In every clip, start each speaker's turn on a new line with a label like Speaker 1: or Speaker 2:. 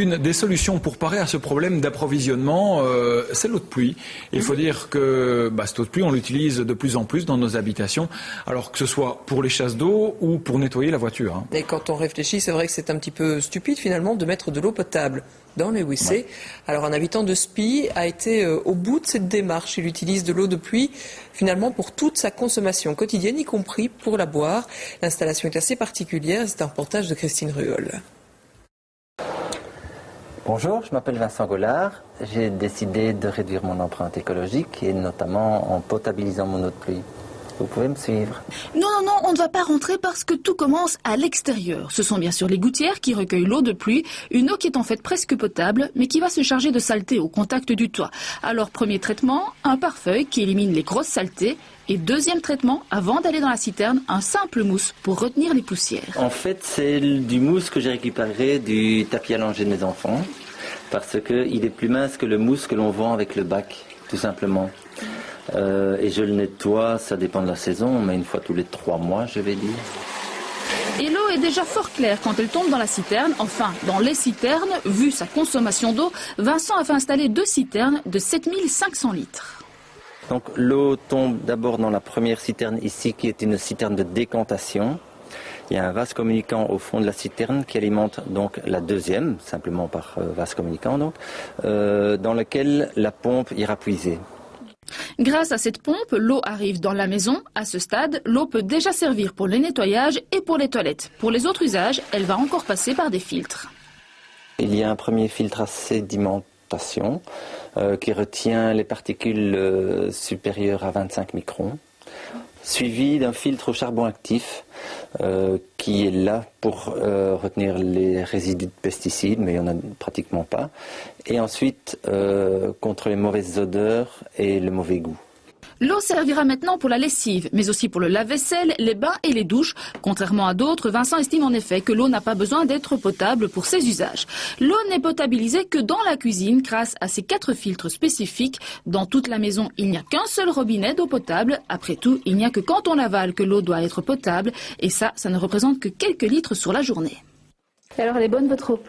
Speaker 1: une des solutions pour parer à ce problème d'approvisionnement, c'est l'eau de pluie. Il faut dire que cette eau de pluie, on l'utilise de plus en plus dans nos habitations, alors que ce soit pour les chasses d'eau ou pour nettoyer la voiture. Hein.
Speaker 2: Et quand on réfléchit, c'est vrai que c'est un petit peu stupide finalement de mettre de l'eau potable dans les WC. Ouais. Alors un habitant de Spie a été au bout de cette démarche. Il utilise de l'eau de pluie finalement pour toute sa consommation quotidienne, y compris pour la boire. L'installation est assez particulière. C'est un reportage de Christine Ruol.
Speaker 3: Bonjour, je m'appelle Vincent Gollard. J'ai décidé de réduire mon empreinte écologique et notamment en potabilisant mon eau de pluie. Vous pouvez me suivre?
Speaker 4: Non, on ne va pas rentrer parce que tout commence à l'extérieur. Ce sont bien sûr les gouttières qui recueillent l'eau de pluie, une eau qui est en fait presque potable, mais qui va se charger de saleté au contact du toit. Alors, premier traitement, un pare-feuille qui élimine les grosses saletés. Et deuxième traitement, avant d'aller dans la citerne, un simple mousse pour retenir les poussières.
Speaker 3: En fait, c'est du mousse que j'ai récupéré du tapis à langer de mes enfants, parce qu'il est plus mince que le mousse que l'on vend avec le bac, tout simplement. Et je le nettoie, ça dépend de la saison, mais une fois tous les 3 mois, je vais dire.
Speaker 4: Et l'eau est déjà fort claire quand elle tombe dans la citerne. Enfin, dans les citernes, vu sa consommation d'eau, Vincent a fait installer 2 citernes de 7500 litres.
Speaker 3: Donc l'eau tombe d'abord dans la première citerne ici, qui est une citerne de décantation. Il y a un vase communicant au fond de la citerne qui alimente donc la deuxième, simplement par vase communicant, donc, dans lequel la pompe ira puiser.
Speaker 4: Grâce à cette pompe, l'eau arrive dans la maison. À ce stade, l'eau peut déjà servir pour les nettoyages et pour les toilettes. Pour les autres usages, elle va encore passer par des filtres.
Speaker 3: Il y a un premier filtre à sédimentation qui retient les particules supérieures à 25 microns, suivi d'un filtre au charbon actif qui est là pour retenir les résidus de pesticides, mais il n'y en a pratiquement pas, et ensuite contre les mauvaises odeurs et le mauvais goût.
Speaker 4: L'eau servira maintenant pour la lessive, mais aussi pour le lave-vaisselle, les bains et les douches. Contrairement à d'autres, Vincent estime en effet que l'eau n'a pas besoin d'être potable pour ses usages. L'eau n'est potabilisée que dans la cuisine grâce à ces 4 filtres spécifiques. Dans toute la maison, il n'y a qu'un seul robinet d'eau potable. Après tout, il n'y a que quand on l'avale que l'eau doit être potable. Et ça ne représente que quelques litres sur la journée.
Speaker 5: Et alors, elle est bonne votre eau?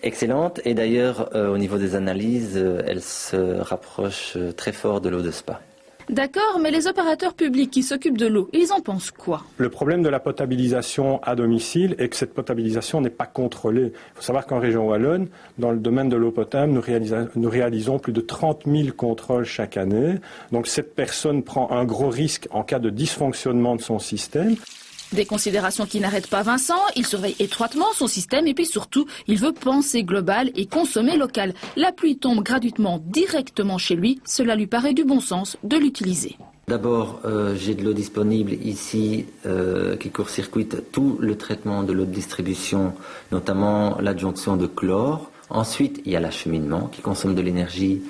Speaker 3: Excellente. Et d'ailleurs, au niveau des analyses, elle se rapproche très fort de l'eau de spa.
Speaker 4: D'accord, mais les opérateurs publics qui s'occupent de l'eau, ils en pensent quoi?
Speaker 6: Le problème de la potabilisation à domicile est que cette potabilisation n'est pas contrôlée. Il faut savoir qu'en région wallonne, dans le domaine de l'eau potable, nous réalisons plus de 30 000 contrôles chaque année. Donc cette personne prend un gros risque en cas de dysfonctionnement de son système.
Speaker 4: Des considérations qui n'arrêtent pas Vincent, il surveille étroitement son système et puis surtout, il veut penser global et consommer local. La pluie tombe gratuitement directement chez lui, cela lui paraît du bon sens de l'utiliser.
Speaker 3: D'abord, j'ai de l'eau disponible ici qui court-circuite tout le traitement de l'eau de distribution, notamment l'adjonction de chlore. Ensuite, il y a l'acheminement qui consomme de l'énergie.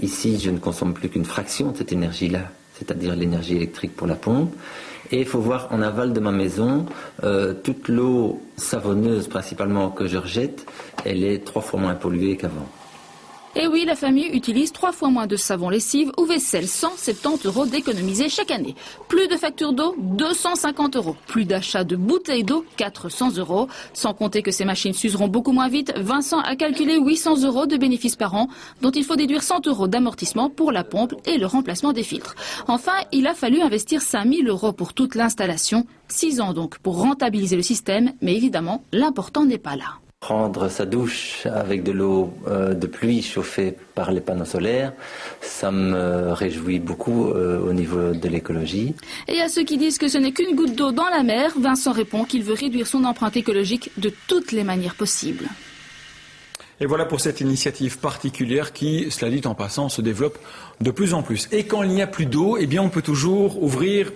Speaker 3: Ici, je ne consomme plus qu'une fraction de cette énergie-là, c'est-à-dire l'énergie électrique pour la pompe. Et il faut voir en aval de ma maison, toute l'eau savonneuse principalement que je rejette, elle est 3 fois moins polluée qu'avant.
Speaker 4: Et oui, la famille utilise 3 fois moins de savon lessive ou vaisselle, 170 € d'économiser chaque année. Plus de facture d'eau, 250 €. Plus d'achat de bouteilles d'eau, 400 €. Sans compter que ces machines s'useront beaucoup moins vite, Vincent a calculé 800 € de bénéfices par an, dont il faut déduire 100 € d'amortissement pour la pompe et le remplacement des filtres. Enfin, il a fallu investir 5 000 € pour toute l'installation. 6 ans donc pour rentabiliser le système, mais évidemment, l'important n'est pas là.
Speaker 3: Prendre sa douche avec de l'eau de pluie chauffée par les panneaux solaires, ça me réjouit beaucoup au niveau de l'écologie.
Speaker 4: Et à ceux qui disent que ce n'est qu'une goutte d'eau dans la mer, Vincent répond qu'il veut réduire son empreinte écologique de toutes les manières possibles.
Speaker 1: Et voilà pour cette initiative particulière qui, cela dit en passant, se développe de plus en plus. Et quand il n'y a plus d'eau, eh bien on peut toujours ouvrir une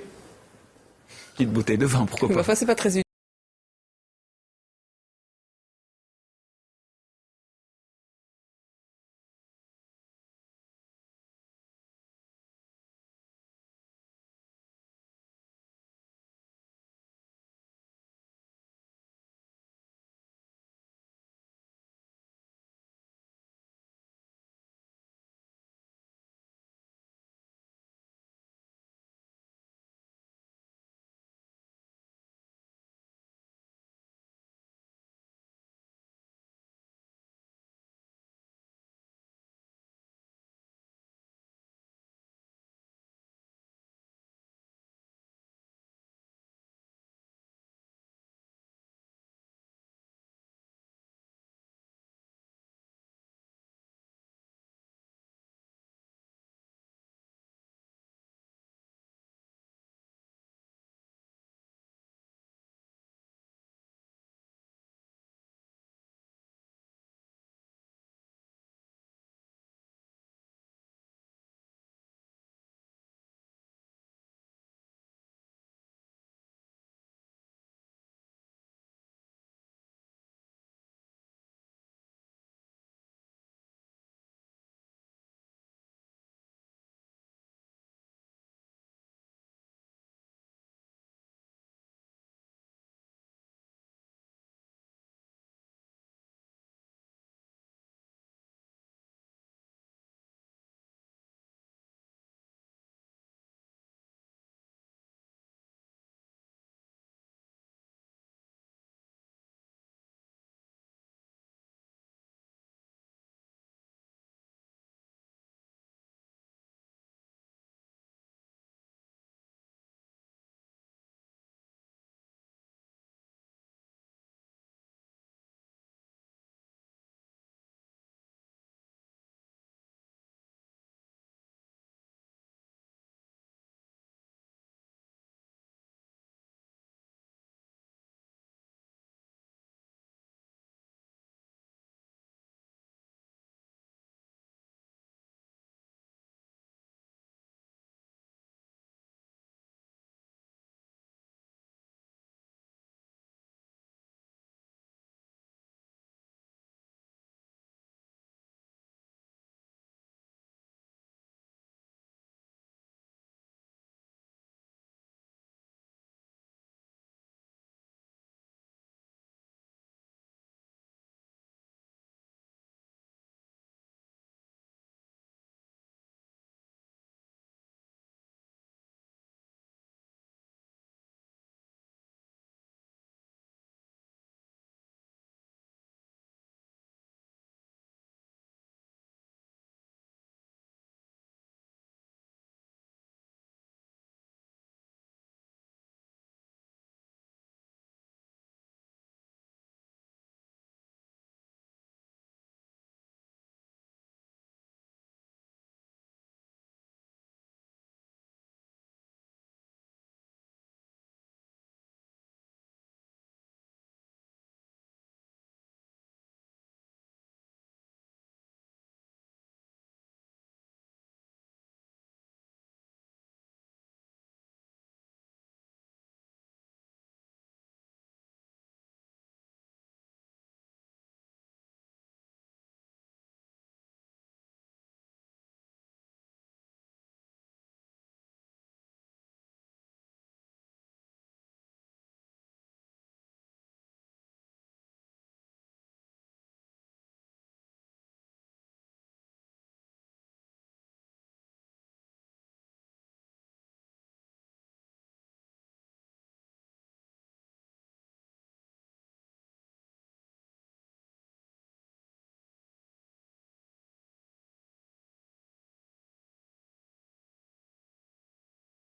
Speaker 1: petite bouteille de vin, pourquoi pas.
Speaker 2: Enfin, c'est pas très utile.